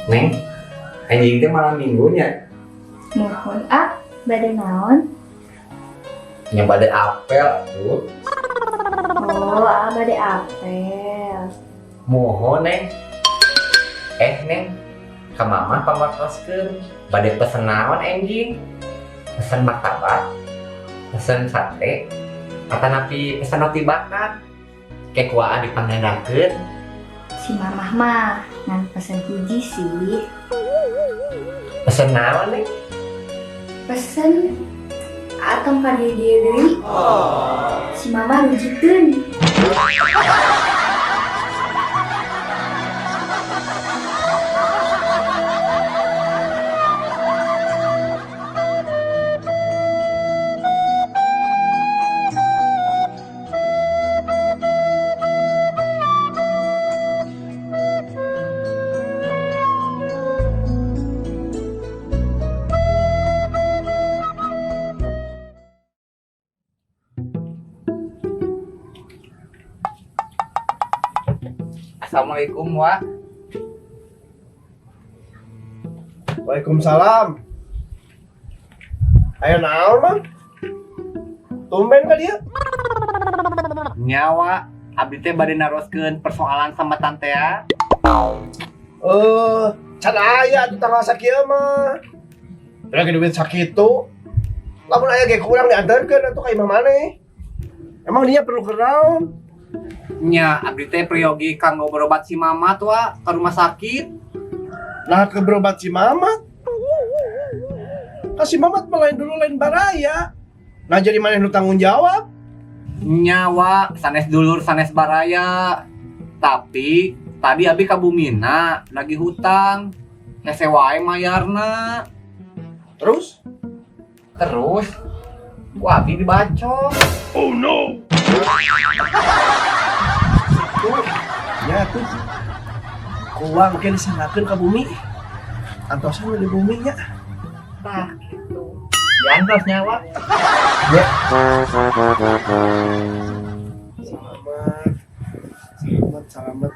Neng, anjing teh malam minggunya. Mohon bade naon? Yang pada apel tuh. Oh, bade apel. Mohon neng. Neng, ka mama pamartoskeun bade pesen naon anjing? Pesen martabak, pesen sate, atau napi pesen roti bakar. Kayak kuaan dipanggandakeun. Si mamah mah ngan pesen hiji sih. Pesen naon neng? Pesen atong ka dieu deui. Si mama rujikeun. Assalamualaikum, Wak. Waalaikumsalam. Ayo naon, Mang? Tumben ka dia? Nyawa, abdi teh bade naroskeun persoalan sama tante ya. Can aya atuh tanggal sakieu mah. Lagi duit sakitu. Lamun aya ge kurang diantarkeun atuh ka imah maneh. Emang dia perlu kenaon? Nya, abdi teh priyogi kanggo berobat si mama tuh, Wak, ke rumah sakit. Nah ke berobat si Mamat. Kasih Mamat melain dulu lain baraya. Nah jadi mana nu tanggung jawab? Nyawa, sanes dulur sanes baraya. Tapi tadi abi ka Bumina lagi hutang. Hese wae mayarna. Terus? Ku abi dibacok. Oh no. Ya tuh. Kuang ke disandakeun ka bumi. Antosan di bumi nya. Nah, gitu. Diantos nyawa. Ya. Selamat.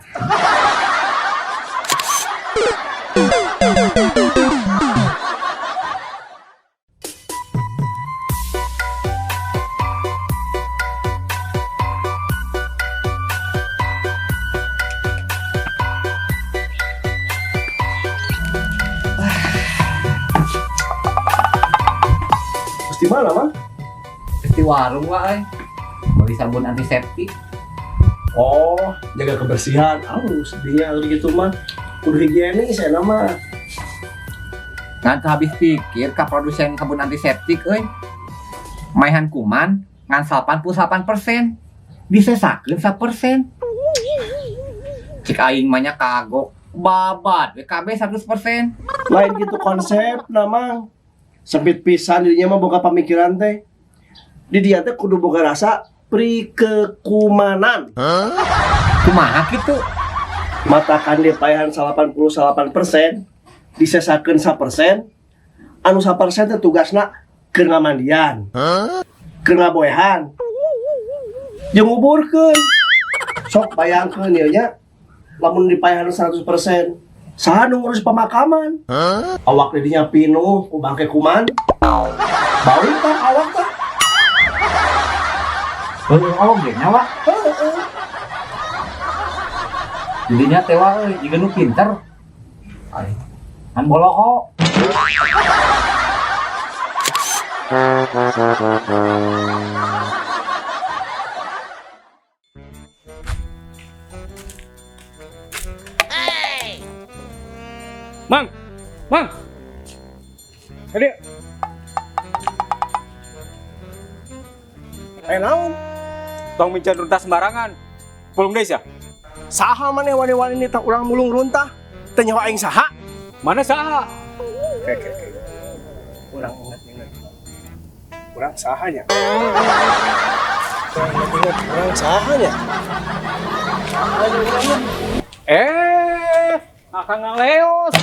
Di mana, Mang? Di warung wae. Beli sabun antiseptik. Oh, jaga kebersihan. Harus dia gitu mah. Kudu higienis ya nama. Ngan habis pikir ka produsen sabun antiseptik euy. Maehan kuman ngan 88%. Disesakeun 1%. Cik aing mah nya kagok. Babat WKB 100%. Lain gitu konsep nama. Sempit pisan dirinya mah boga pamikiran teh. Di dia teh kudu boga rasa prikekumanan. Kumaha kitu? Matakan dipaehan 88%, disesakeun 1%, anu 1% teh tugasna keur ngamandian. Keur ngaboehan. Jeung nguburkeun. Sok bayangkeun ieu nya lamun dipaehan 100%. Saha nu ngurus pemakaman? Awak didinya pinuh ku bangke kuman. Bau tah awak tah. Awak ge nyawa. Jadinya tewa euy, jiga nu pinter. Ai, kan boloko. Mang. Tadi Naon? tong mincan runtah sembarangan. Pulung deus ya? Saha maneh wani-wani tah urang mulung runtah? Teu nyawa aing saha? Mana saha? Oke. Urang ingat. Urang sahanya. Urang sahanya. Akang ngaleos.